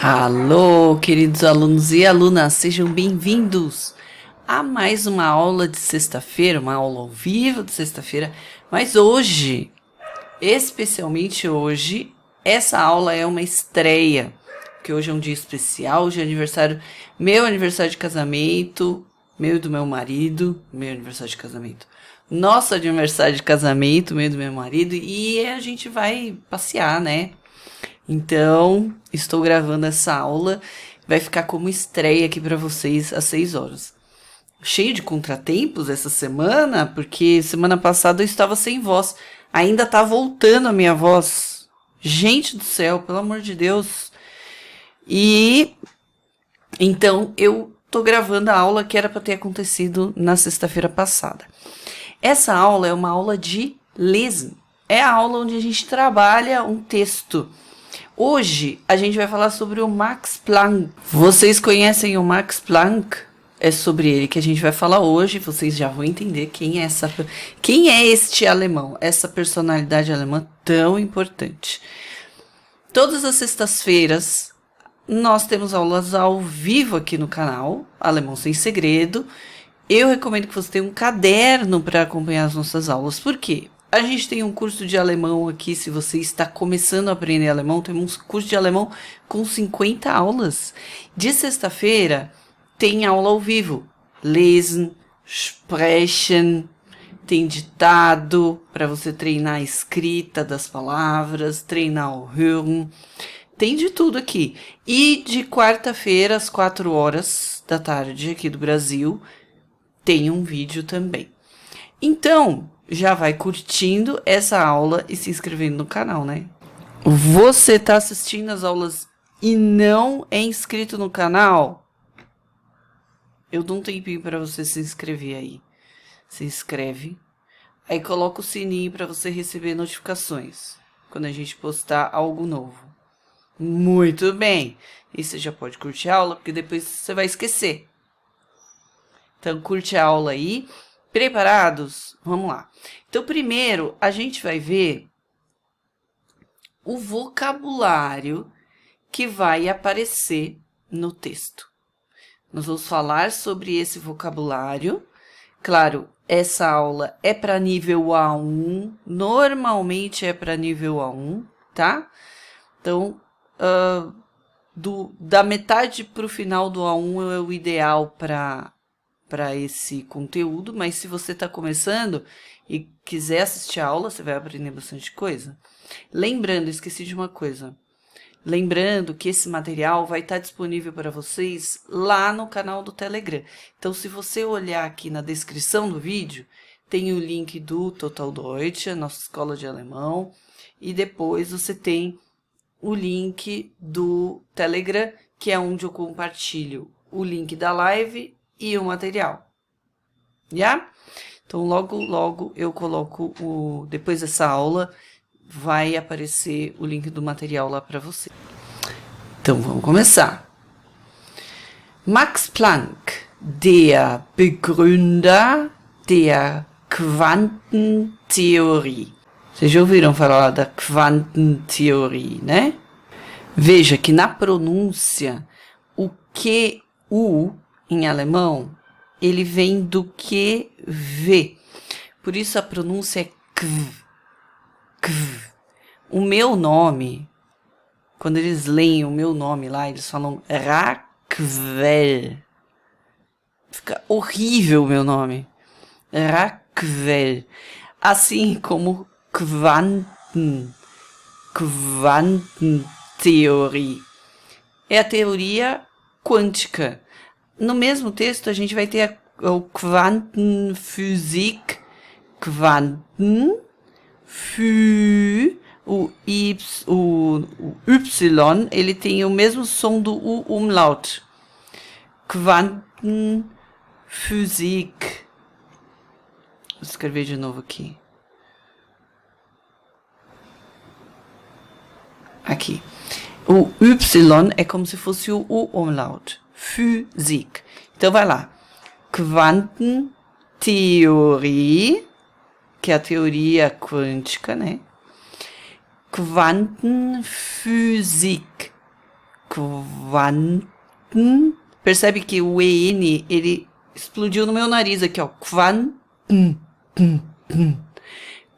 Alô, queridos alunos e alunas, sejam bem-vindos a mais uma aula de sexta-feira, uma aula ao vivo de sexta-feira. Mas hoje, especialmente hoje, essa aula é uma estreia, porque hoje é um dia especial, hoje é aniversário, meu aniversário de casamento, meu e do meu marido, meu aniversário de casamento, nosso aniversário de casamento, meu e do meu marido, e a gente vai passear, né? Então, estou gravando essa aula, vai ficar como estreia aqui para vocês às 6 horas. Cheio de contratempos essa semana, porque semana passada eu estava sem voz. Ainda tá voltando a minha voz. Gente do céu, pelo amor de Deus. E então eu tô gravando a aula que era para ter acontecido na sexta-feira passada. Essa aula é uma aula de lesen. É a aula onde a gente trabalha um texto. Hoje a gente vai falar sobre o Max Planck. Vocês conhecem o Max Planck? É sobre ele que a gente vai falar hoje. Vocês já vão entender quem é este alemão, essa personalidade alemã tão importante. Todas as sextas-feiras nós temos aulas ao vivo aqui no canal Alemão Sem Segredo. Eu recomendo que você tenha um caderno para acompanhar as nossas aulas. Por quê? A gente tem um curso de alemão aqui, se você está começando a aprender alemão, temos um curso de alemão com 50 aulas. De sexta-feira, tem aula ao vivo. Lesen, sprechen, tem ditado, para você treinar a escrita das palavras, treinar o hören. Tem de tudo aqui. E de quarta-feira, às 4 horas da tarde, aqui do Brasil, tem um vídeo também. Então, já vai curtindo essa aula e se inscrevendo no canal, né? Você está assistindo as aulas e não é inscrito no canal? Eu dou um tempinho para você se inscrever aí. Se inscreve. Aí coloca o sininho para você receber notificações quando a gente postar algo novo. Muito bem. E você já pode curtir a aula, porque depois você vai esquecer. Então, curte a aula aí. Preparados? Vamos lá. Então, primeiro, a gente vai ver o vocabulário que vai aparecer no texto. Nós vamos falar sobre esse vocabulário. Claro, essa aula é para nível A1, normalmente é para nível A1, tá? Então, da metade para o final do A1 é o ideal para esse conteúdo, mas se você está começando e quiser assistir a aula, você vai aprender bastante coisa. Lembrando, esqueci de uma coisa. Lembrando que esse material vai estar disponível para vocês lá no canal do Telegram. Então, se você olhar aqui na descrição do vídeo, tem o link do Total Deutsch, a nossa escola de alemão, e depois você tem o link do Telegram, que é onde eu compartilho o link da live e o material, já? Então, logo eu coloco depois dessa aula, vai aparecer o link do material lá para você. Então, vamos começar. Max Planck, der Begründer der Quantentheorie. Vocês já ouviram falar da Quantentheorie, né? Veja que na pronúncia, o QU em alemão, ele vem do QV. Por isso a pronúncia é KV. KV. O meu nome, quando eles leem o meu nome lá, eles falam Raquel. Fica horrível o meu nome. Raquel. Assim como Quantentheorie. É a teoria quântica. No mesmo texto, a gente vai ter o Quantenphysik, o Y, ele tem o mesmo som do U umlaut. Quantenphysik. Vou escrever de novo aqui. Aqui. O Y é como se fosse o U umlaut. Physik. Então, vai lá. Quantentheorie, que é a teoria quântica, né? Quantenphysik. Quanten. Percebe que o EN, ele explodiu no meu nariz aqui, ó.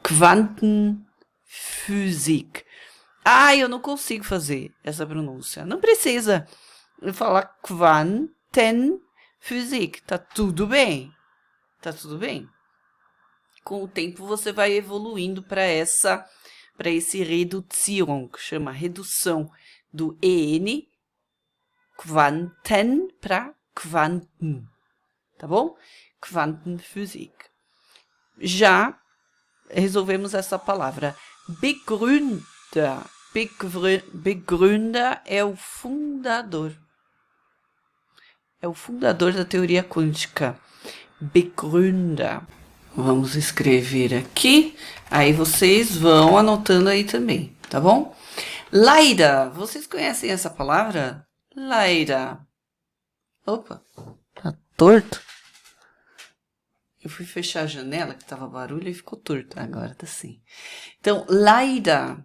Quantenphysik. Ah, eu não consigo fazer essa pronúncia. Não precisa falar Quantenphysik. Tá tudo bem. Tá tudo bem. Com o tempo você vai evoluindo para esse Reduzierung, que chama redução do EN, Quanten para Quanten, tá bom? Quantenphysik. Já resolvemos essa palavra. Begründer. Begründer é o fundador. É o fundador da teoria quântica. Begründer. Vamos escrever aqui. Aí vocês vão anotando aí também, tá bom? Leider. Vocês conhecem essa palavra? Leider. Opa, tá torto. Eu fui fechar a janela, que tava barulho, e ficou torto. Agora tá assim. Então, leider.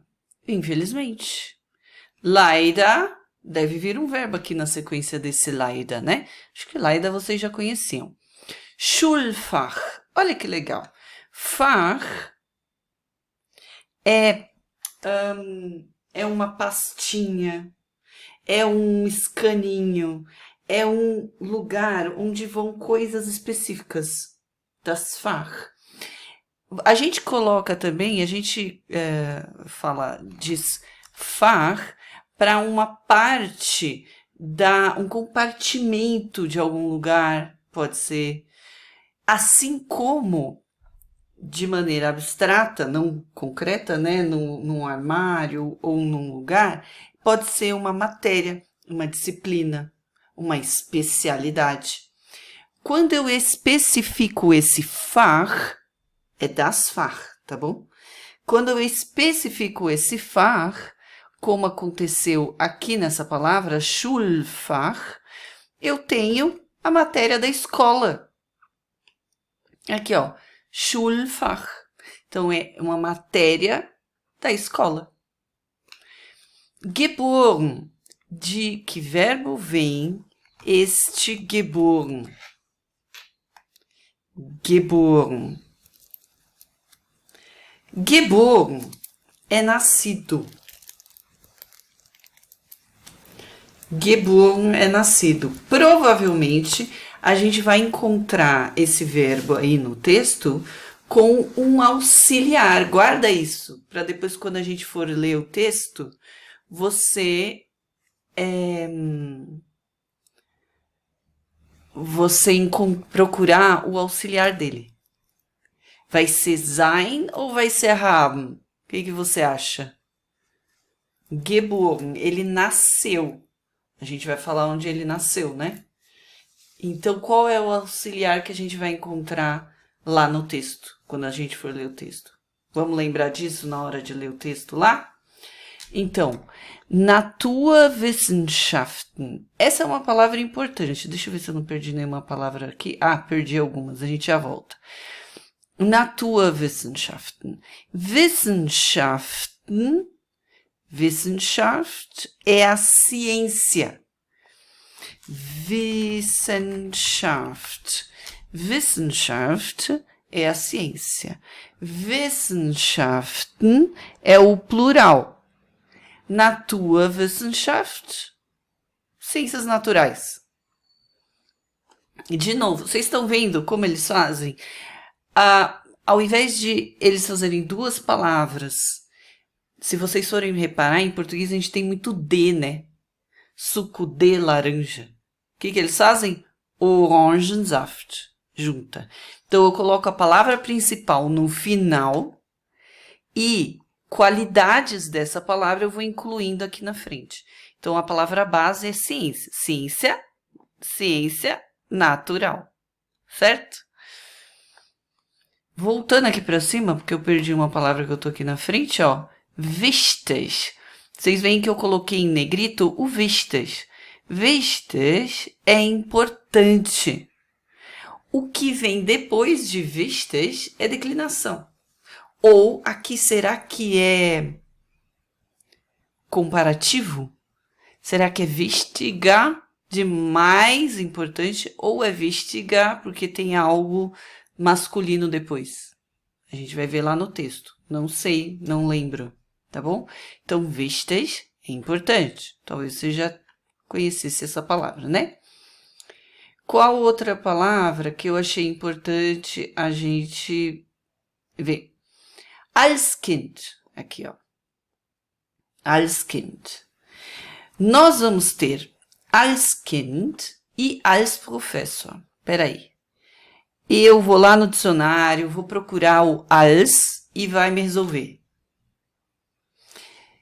Infelizmente. Leider. Deve vir um verbo aqui na sequência desse leider, né? Acho que leider vocês já conheciam. Schulfach. Olha que legal. Fach é uma pastinha, é um escaninho, é um lugar onde vão coisas específicas. Das Fach. A gente coloca também, a gente diz Fach para uma parte um compartimento de algum lugar, pode ser. Assim como, de maneira abstrata, não concreta, né, num armário ou num lugar, pode ser uma matéria, uma disciplina, uma especialidade. Quando eu especifico esse Fach, é das Fach, tá bom? Quando eu especifico esse Fach, como aconteceu aqui nessa palavra, Schulfach, eu tenho a matéria da escola. Aqui, ó, Schulfach. Então, é uma matéria da escola. Geboren. De que verbo vem este geboren? Geboren. Geboren é nascido. Geboren é nascido. Provavelmente, a gente vai encontrar esse verbo aí no texto com um auxiliar. Guarda isso, para depois, quando a gente for ler o texto, você procurar o auxiliar dele. Vai ser sein ou vai ser haben? O que você acha? Geboren, ele nasceu. A gente vai falar onde ele nasceu, né? Então, qual é o auxiliar que a gente vai encontrar lá no texto, quando a gente for ler o texto? Vamos lembrar disso na hora de ler o texto lá? Então, Naturwissenschaften. Essa é uma palavra importante. Deixa eu ver se eu não perdi nenhuma palavra aqui. Ah, perdi algumas. A gente já volta. Naturwissenschaften. Wissenschaft é a ciência. Wissenschaft é a ciência. Wissenschaften é o plural. Naturwissenschaft, ciências naturais. E de novo, vocês estão vendo como eles fazem? Ao invés de eles fazerem duas palavras, se vocês forem reparar, em português a gente tem muito D, né? Suco de laranja. O que eles fazem? Orangensaft. Junta. Então, eu coloco a palavra principal no final e qualidades dessa palavra eu vou incluindo aqui na frente. Então, a palavra base é ciência. Ciência natural. Certo? Voltando aqui para cima, porque eu perdi uma palavra que eu tô aqui na frente, ó. Vistas. Vocês veem que eu coloquei em negrito o vistas. Vistas é importante. O que vem depois de vistas é declinação. Ou aqui será que é comparativo? Será que é wichtiger de mais importante ou é wichtiger porque tem algo masculino depois? A gente vai ver lá no texto. Não sei, não lembro, tá bom? Então, wichtig é importante. Talvez você já conhecesse essa palavra, né? Qual outra palavra que eu achei importante a gente ver? Als Kind. Aqui, ó. Als Kind. Nós vamos ter als Kind e als Professor. Peraí. Eu vou lá no dicionário, vou procurar o als e vai me resolver.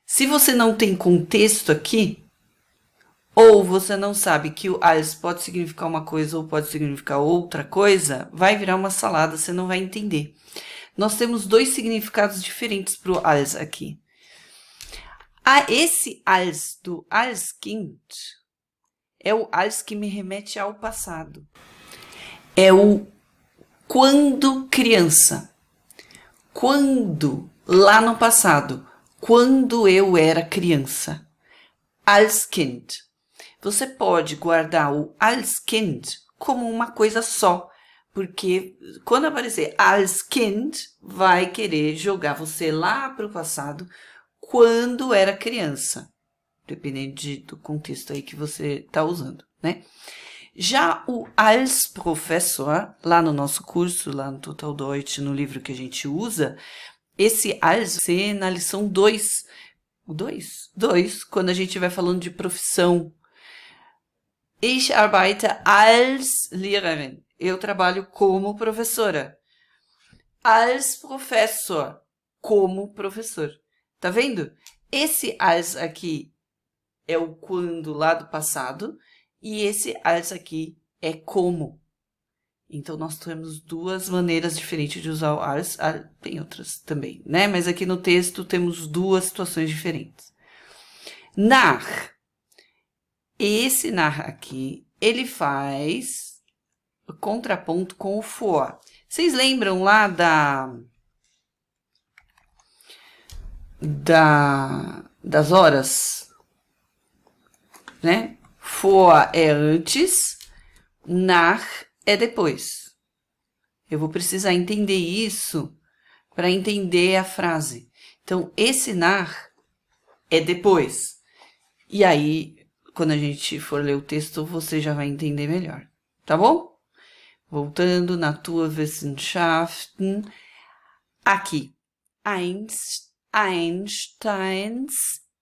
Se você não tem contexto aqui, ou você não sabe que o als pode significar uma coisa ou pode significar outra coisa, vai virar uma salada, você não vai entender. Nós temos dois significados diferentes para o als aqui. Esse als do als Kind é o als que me remete ao passado. É o quando criança. Quando, lá no passado, quando eu era criança. Als Kind. Você pode guardar o als Kind como uma coisa só, porque quando aparecer als Kind, vai querer jogar você lá para o passado quando era criança, dependendo do contexto aí que você está usando, né? Já o als Professor, lá no nosso curso, lá no Total Deutsch, no livro que a gente usa, esse als é na lição 2. O 2? 2, quando a gente vai falando de profissão. Ich arbeite als Lehrerin. Eu trabalho como professora. Als Professor. Como professor. Tá vendo? Esse als aqui é o quando lá do passado. E esse als aqui é como. Então, nós temos duas maneiras diferentes de usar o als. Tem outras também, né? Mas aqui no texto temos duas situações diferentes. Nach. Esse nach aqui, ele faz o contraponto com o vor. Vocês lembram lá das horas? Né? Vor é antes, nach é depois. Eu vou precisar entender isso para entender a frase. Então, esse nach é depois. E aí, quando a gente for ler o texto, você já vai entender melhor. Tá bom? Voltando, Naturwissenschaften. Aqui. Einsteins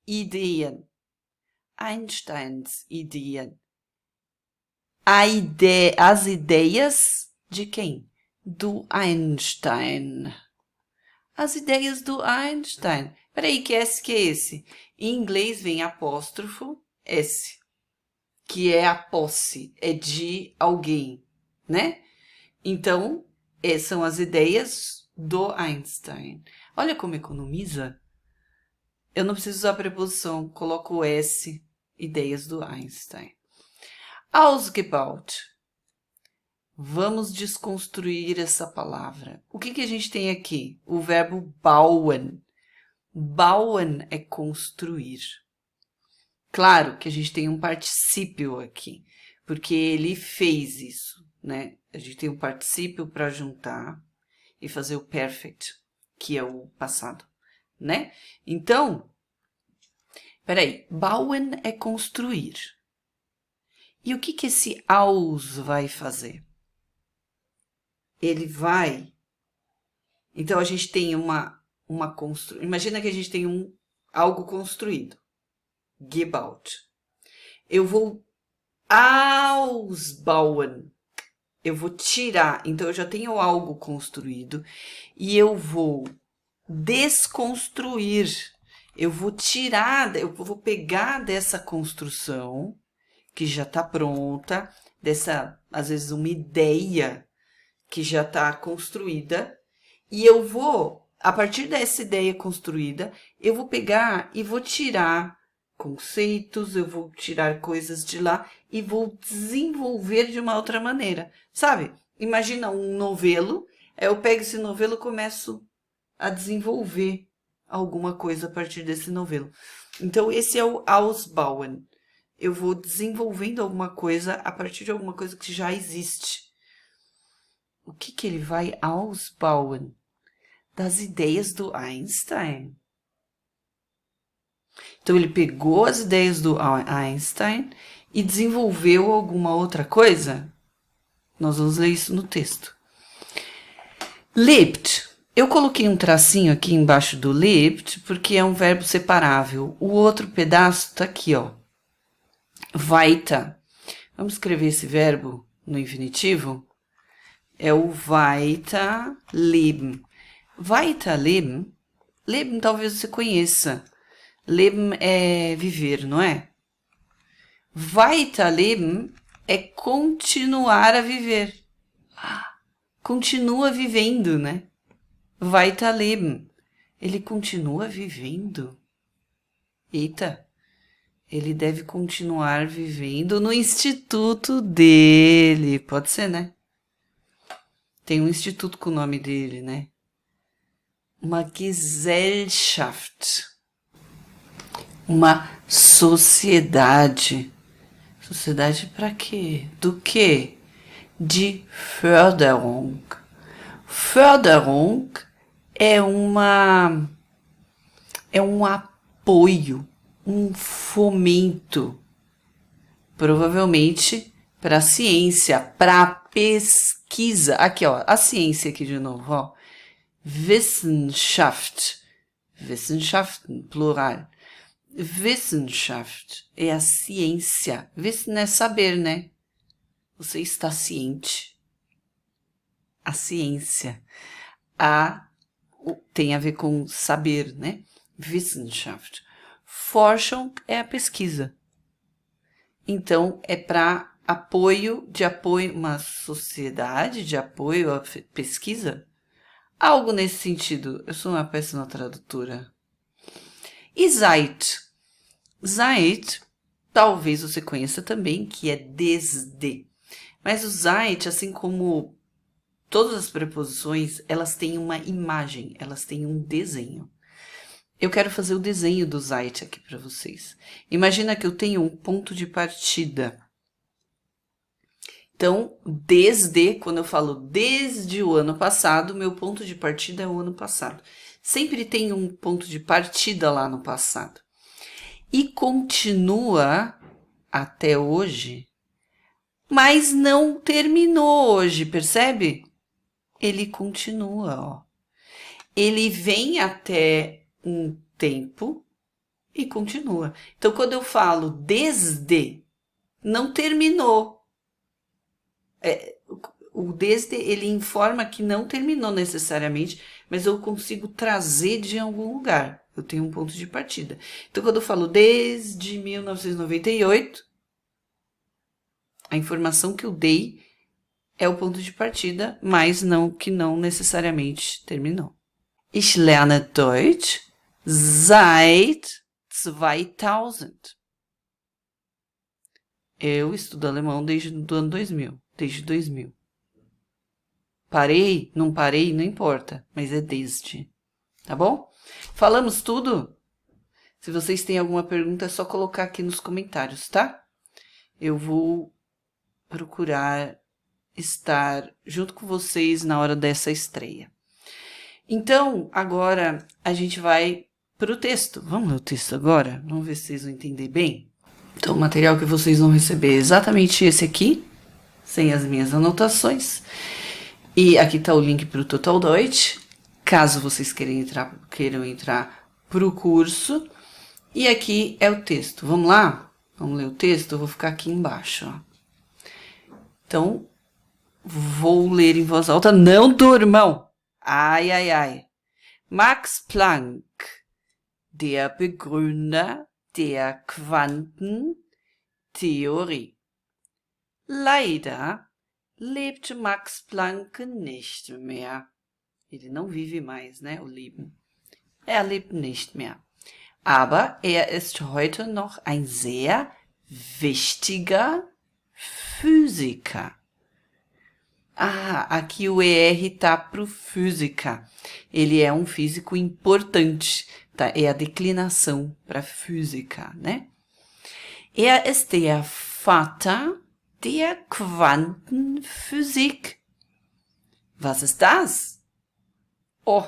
Ideen. Einsteins Ideen. As ideias de quem? Do Einstein. As ideias do Einstein. Peraí, que S que é esse? Em inglês vem apóstrofo S, que é a posse, é de alguém, né? Então, são as ideias do Einstein. Olha como economiza. Eu não preciso usar a preposição, coloco o S, ideias do Einstein. Ausgebaut. Vamos desconstruir essa palavra. O que a gente tem aqui? O verbo bauen. Bauen é construir. Claro que a gente tem um particípio aqui, porque ele fez isso, né? A gente tem um particípio para juntar e fazer o perfect, que é o passado, né? Então, peraí, bauen é construir. E o que esse aus vai fazer? Ele vai... Então, a gente tem uma construção. Imagina que a gente tem algo construído. Gebaut. Eu vou ausbauen. Eu vou tirar. Então, eu já tenho algo construído. E eu vou desconstruir. Eu vou tirar, eu vou pegar dessa construção, que já está pronta, dessa, às vezes, uma ideia que já está construída. E eu vou, a partir dessa ideia construída, eu vou pegar e vou tirar conceitos, eu vou tirar coisas de lá e vou desenvolver de uma outra maneira. Sabe? Imagina um novelo, eu pego esse novelo e começo a desenvolver alguma coisa a partir desse novelo. Então, esse é o Ausbauen. eu vou desenvolvendo alguma coisa a partir de alguma coisa que já existe. O que ele vai ausbauen? Das ideias do Einstein. Então, ele pegou as ideias do Einstein e desenvolveu alguma outra coisa? Nós vamos ler isso no texto. Lebt. Eu coloquei um tracinho aqui embaixo do lebt, porque é um verbo separável. O outro pedaço tá aqui, ó. Weiter. Vamos escrever esse verbo no infinitivo? É o weiterleben. Weiterleben, leben talvez você conheça. Leben é viver, não é? Weiterleben é continuar a viver. Continua vivendo, né? Weiterleben. Ele continua vivendo. Eita, ele deve continuar vivendo no instituto dele. Pode ser, né? Tem um instituto com o nome dele, né? Uma Gesellschaft. Uma sociedade. Sociedade para quê? Do quê? De Förderung. Förderung é um apoio, um fomento, provavelmente para a ciência, para a pesquisa. Aqui, ó, a ciência aqui de novo, ó. Wissenschaft. Wissenschaften, plural. Wissenschaft é a ciência. Wissen é saber, né? Você está ciente. A ciência. Tem a ver com saber, né? Wissenschaft. Forschung é a pesquisa. Então, é para apoio, uma sociedade de apoio à pesquisa? Algo nesse sentido. Eu sou uma péssima tradutora. E seit. Seit, talvez você conheça também, que é desde. Mas o seit, assim como todas as preposições, elas têm uma imagem, elas têm um desenho. Eu quero fazer o desenho do seit aqui para vocês. Imagina que eu tenho um ponto de partida. Então, desde, quando eu falo desde o ano passado, meu ponto de partida é o ano passado. Sempre tem um ponto de partida lá no passado. E continua até hoje, mas não terminou hoje, percebe? Ele continua, ó. Ele vem até um tempo e continua. Então, quando eu falo desde, não terminou. O desde, ele informa que não terminou necessariamente, mas eu consigo trazer de algum lugar. Eu tenho um ponto de partida. Então, quando eu falo desde 1998, a informação que eu dei é o ponto de partida, mas não que não necessariamente terminou. Ich lerne Deutsch seit 2000. Eu estudo alemão desde o ano 2000. Desde 2000. Parei? Não parei? Não importa. Mas é desde. Tá bom? Falamos tudo? Se vocês têm alguma pergunta, é só colocar aqui nos comentários, tá? Eu vou procurar estar junto com vocês na hora dessa estreia. Então, agora a gente vai para o texto. Vamos ler o texto agora? Vamos ver se vocês vão entender bem. Então, o material que vocês vão receber é exatamente esse aqui, sem as minhas anotações. E aqui está o link para o Total Deutsch, caso vocês queiram entrar para o curso. E aqui é o texto. Vamos lá? Vamos ler o texto? Eu vou ficar aqui embaixo, ó. Então, vou ler em voz alta. Não durmam! Ai, ai, ai. Max Planck, der Begründer der Quantentheorie. Leider lebt Max Planck nicht mehr. Ele não vive mais, né? O Leben. Er lebt nicht mehr. Aber er ist heute noch ein sehr wichtiger Physiker. Ah, aqui o ER tá pro física. Ele é um físico importante, tá? É a declinação para física, né? Er ist der Vater der Quantenphysik. Was ist das? Oh,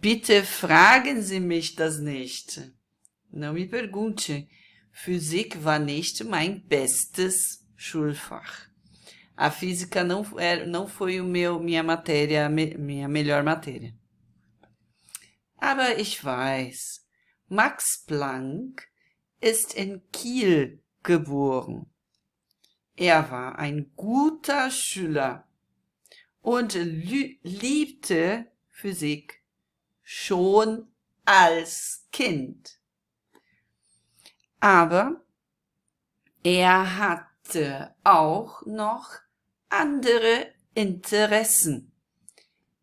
bitte fragen Sie mich das nicht. Não me pergunte. Physik war nicht mein bestes Schulfach. A física não foi minha melhor matéria. Aber ich weiß, Max Planck ist in Kiel geboren. Er war ein guter Schüler und liebte Physik schon als Kind. Aber er hatte auch noch andere Interessen.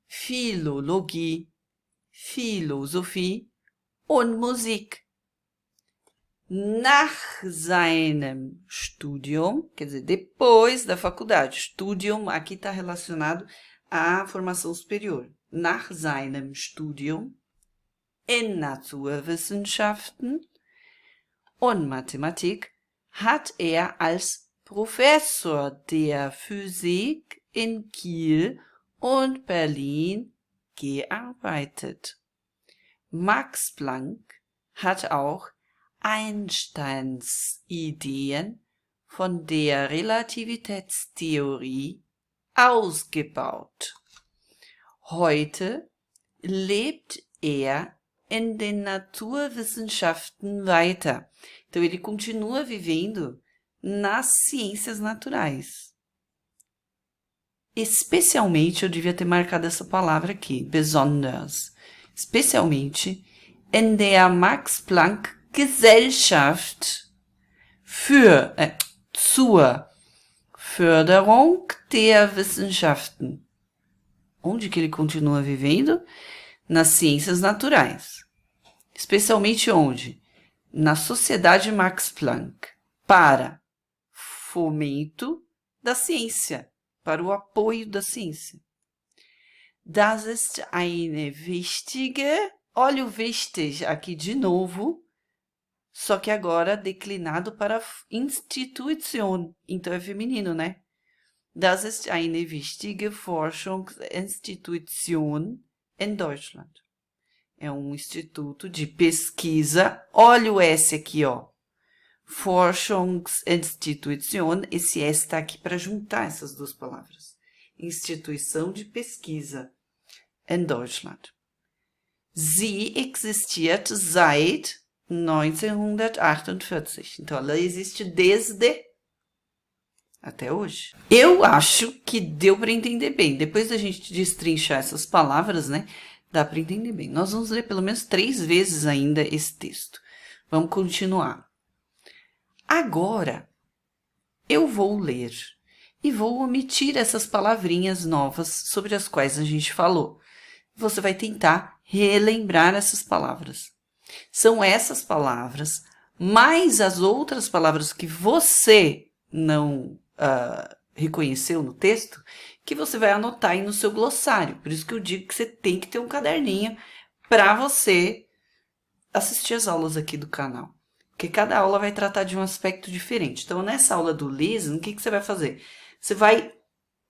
Philologie, Philosophie und Musik. Nach seinem Studium, quer dizer, depois da faculdade, Studium aqui está relacionado à formação superior. Nach seinem Studium in Naturwissenschaften und Mathematik hat er als Professor der Physik in Kiel und Berlin gearbeitet. Max Planck hat auch Einsteins Ideen von der Relativitätstheorie ausgebaut. Heute lebt er in den Naturwissenschaften weiter. Então, ele continua vivendo nas ciências naturais. Especialmente, eu devia ter marcado essa palavra aqui, besonders. Especialmente in der Max Planck Gesellschaft zur Förderung der Wissenschaften. Onde que ele continua vivendo? Nas ciências naturais. Especialmente onde? Na Sociedade Max Planck, para fomento da ciência, para o apoio da ciência. Das ist eine wichtige, olha o wichtig aqui de novo, só que agora declinado para Institution, então é feminino, né? Das ist eine wichtige Forschungsinstitution in Deutschland. É um instituto de pesquisa. Olha o S aqui, ó. Forschungsinstitution. Esse S está aqui para juntar essas duas palavras. Instituição de pesquisa in Deutschland. Sie existiert seit 1948. Então, ela existe desde até hoje. Eu acho que deu para entender bem. Depois da gente destrinchar essas palavras, né? Dá para entender bem. Nós vamos ler pelo menos 3 vezes ainda esse texto. Vamos continuar. Agora, eu vou ler e vou omitir essas palavrinhas novas sobre as quais a gente falou. Você vai tentar relembrar essas palavras. São essas palavras, mais as outras palavras que você não reconheceu no texto, que você vai anotar aí no seu glossário. Por isso que eu digo que você tem que ter um caderninho para você assistir as aulas aqui do canal. Porque cada aula vai tratar de um aspecto diferente. Então, nessa aula do Lesen, o que você vai fazer? Você vai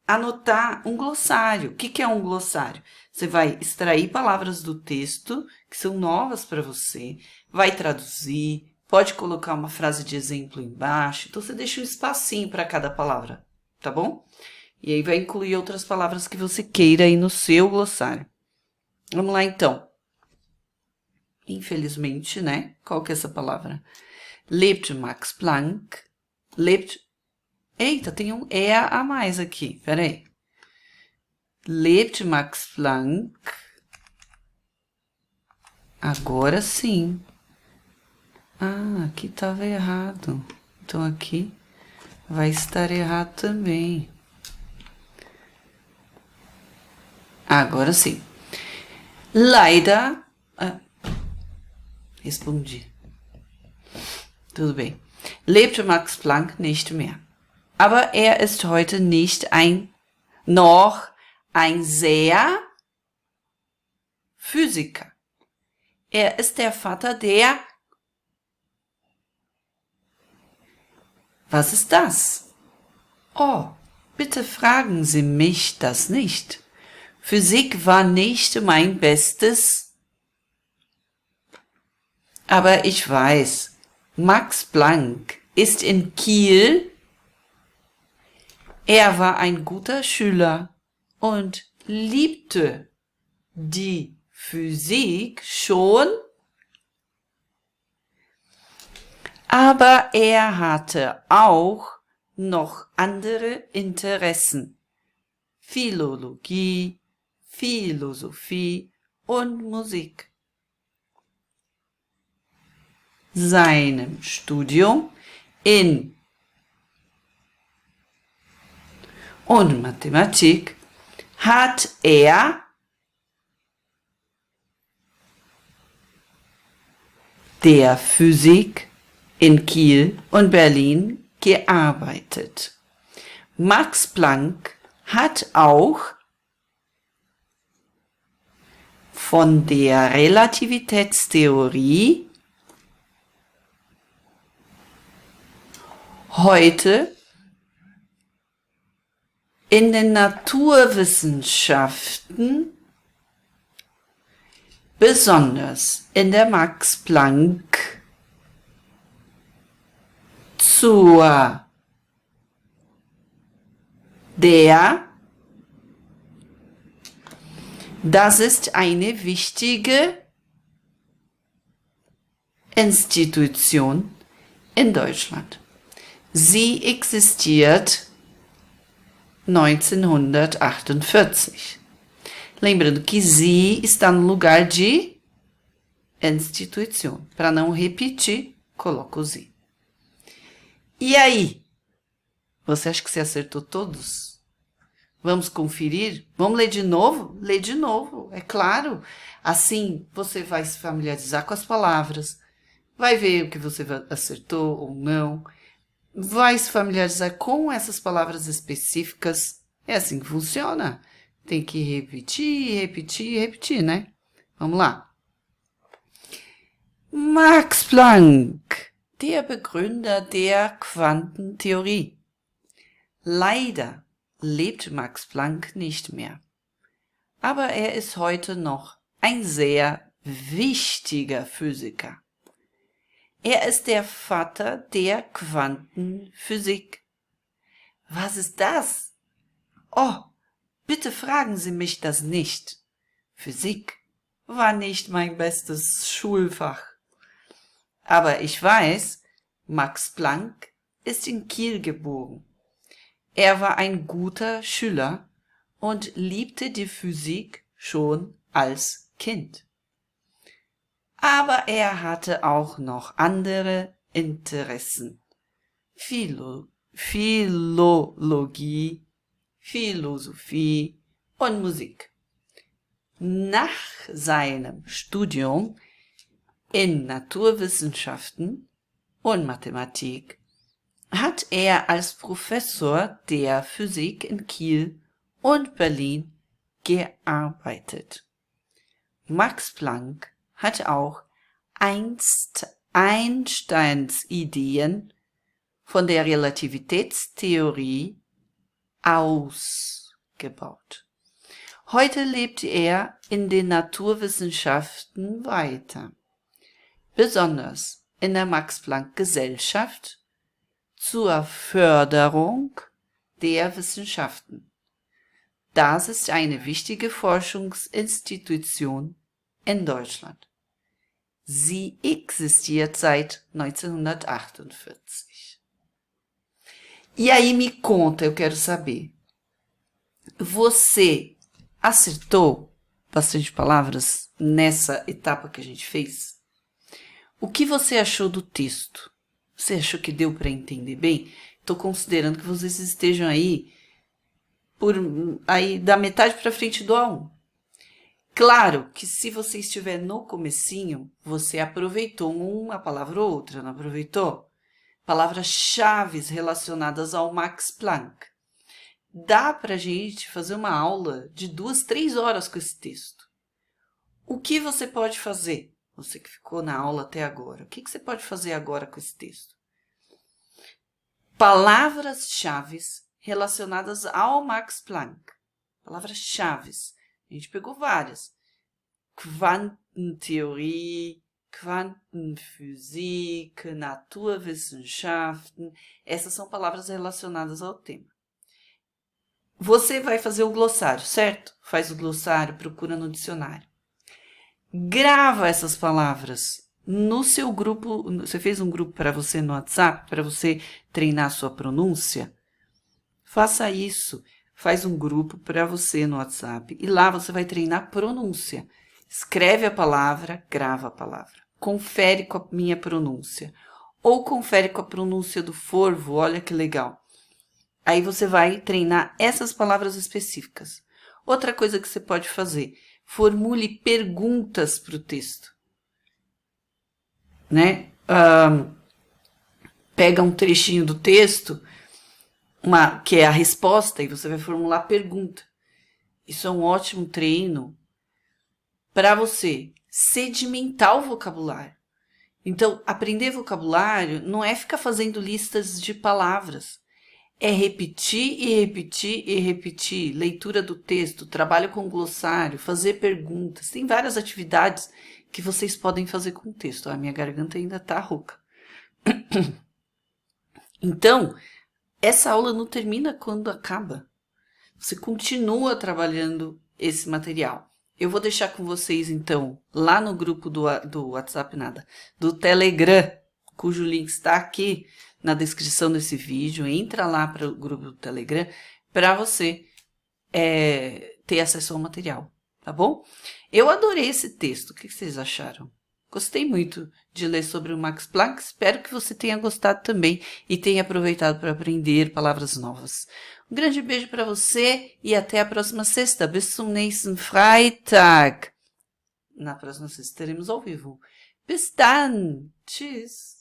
anotar um glossário. O que é um glossário? Você vai extrair palavras do texto que são novas para você, vai traduzir, pode colocar uma frase de exemplo embaixo. Então, você deixa um espacinho para cada palavra, tá bom? E aí vai incluir outras palavras que você queira aí no seu glossário. Vamos lá, então. Infelizmente, né? Qual que é essa palavra? Lebt Max Planck. Lebt... Eita, tem um E a mais aqui. Peraí. Lebt Max Planck. Agora sim. Ah, aqui estava errado. Então, aqui vai estar errado também. Agora sim. Leider. Respondi. Tudo bem. Lebt Max Planck nicht mehr. Aber er ist heute nicht noch ein sehr Physiker. Er ist der Vater der Was ist das? Oh, bitte fragen Sie mich das nicht. Physik war nicht mein Bestes. Aber ich weiß, Max Planck ist in Kiel. Er war ein guter Schüler und liebte die Physik schon, aber er hatte auch noch andere Interessen. Philologie, Philosophie und Musik. Seinem Studium in und Mathematik hat er der Physik in Kiel und Berlin gearbeitet. Max Planck hat auch von der Relativitätstheorie heute in den Naturwissenschaften, besonders in der Max Planck, das ist eine wichtige Institution in Deutschland. Sie existiert 1948. Lembrando que Sie está no lugar de instituição. Para não repetir, coloco o Sie. E aí? Você acha que você acertou todos? Vamos conferir? Vamos ler de novo? Ler de novo, é claro. Assim, você vai se familiarizar com as palavras, vai ver o que você acertou ou não, vai se familiarizar com essas palavras específicas. É assim que funciona. Tem que repetir, repetir, repetir, né? Vamos lá. Max Planck, der Begründer der Quantentheorie. Leider lebt Max Planck nicht mehr. Aber er ist heute noch ein sehr wichtiger Physiker. Er ist der Vater der Quantenphysik. Was ist das? Oh, bitte fragen Sie mich das nicht. Physik war nicht mein bestes Schulfach. Aber ich weiß, Max Planck ist in Kiel geboren. Er war ein guter Schüler und liebte die Physik schon als Kind. Aber er hatte auch noch andere Interessen. Philologie, Philosophie und Musik. Nach seinem Studium in Naturwissenschaften und Mathematik hat er als Professor der Physik in Kiel und Berlin gearbeitet. Max Planck hat auch Einsteins Ideen von der Relativitätstheorie ausgebaut. Heute lebt er in den Naturwissenschaften weiter, besonders in der Max-Planck-Gesellschaft zur Förderung der Wissenschaften. Das ist eine wichtige Forschungsinstitution in Deutschland. Sie existiert seit 1948. E aí me conta, eu quero saber. Você acertou bastante palavras nessa etapa que a gente fez? O que você achou do texto? Você achou que deu para entender bem? Estou considerando que vocês estejam aí da metade para frente do A1. Claro que se você estiver no comecinho, você aproveitou uma palavra ou outra, não aproveitou? Palavras-chave relacionadas ao Max Planck. Dá para a gente fazer uma aula de 2, 3 horas com esse texto. O que você pode fazer? Você que ficou na aula até agora, o que você pode fazer agora com esse texto? palavras-chave relacionadas ao Max Planck. Palavras-chave. A gente pegou várias. Quantentheorie, Quantenphysik, Naturwissenschaften. Essas são palavras relacionadas ao tema. Você vai fazer o glossário, certo? Faz o glossário, procura no dicionário. Grava essas palavras no seu grupo. Você fez um grupo para você no WhatsApp, para você treinar a sua pronúncia? Faça isso. Faz um grupo para você no WhatsApp e lá você vai treinar pronúncia. Escreve a palavra, grava a palavra. Confere com a minha pronúncia. Ou confere com a pronúncia do Forvo, olha que legal. Aí você vai treinar essas palavras específicas. Outra coisa que você pode fazer, formule perguntas para o texto. Né? Pega um trechinho do texto, que é a resposta, e você vai formular pergunta. Isso é um ótimo treino para você sedimentar o vocabulário. Então, aprender vocabulário não é ficar fazendo listas de palavras. É repetir e repetir e repetir. Leitura do texto, trabalho com glossário, fazer perguntas. Tem várias atividades que vocês podem fazer com o texto. A minha garganta ainda está rouca. Então, essa aula não termina quando acaba. Você continua trabalhando esse material. Eu vou deixar com vocês, então, lá no grupo do WhatsApp, do Telegram, cujo link está aqui na descrição desse vídeo. Entra lá para o grupo do Telegram para você ter acesso ao material, tá bom? Eu adorei esse texto. O que vocês acharam? Gostei muito de ler sobre o Max Planck. Espero que você tenha gostado também e tenha aproveitado para aprender palavras novas. Um grande beijo para você e até a próxima sexta. Bis zum nächsten Freitag. Na próxima sexta teremos ao vivo. Bis dann. Tschüss.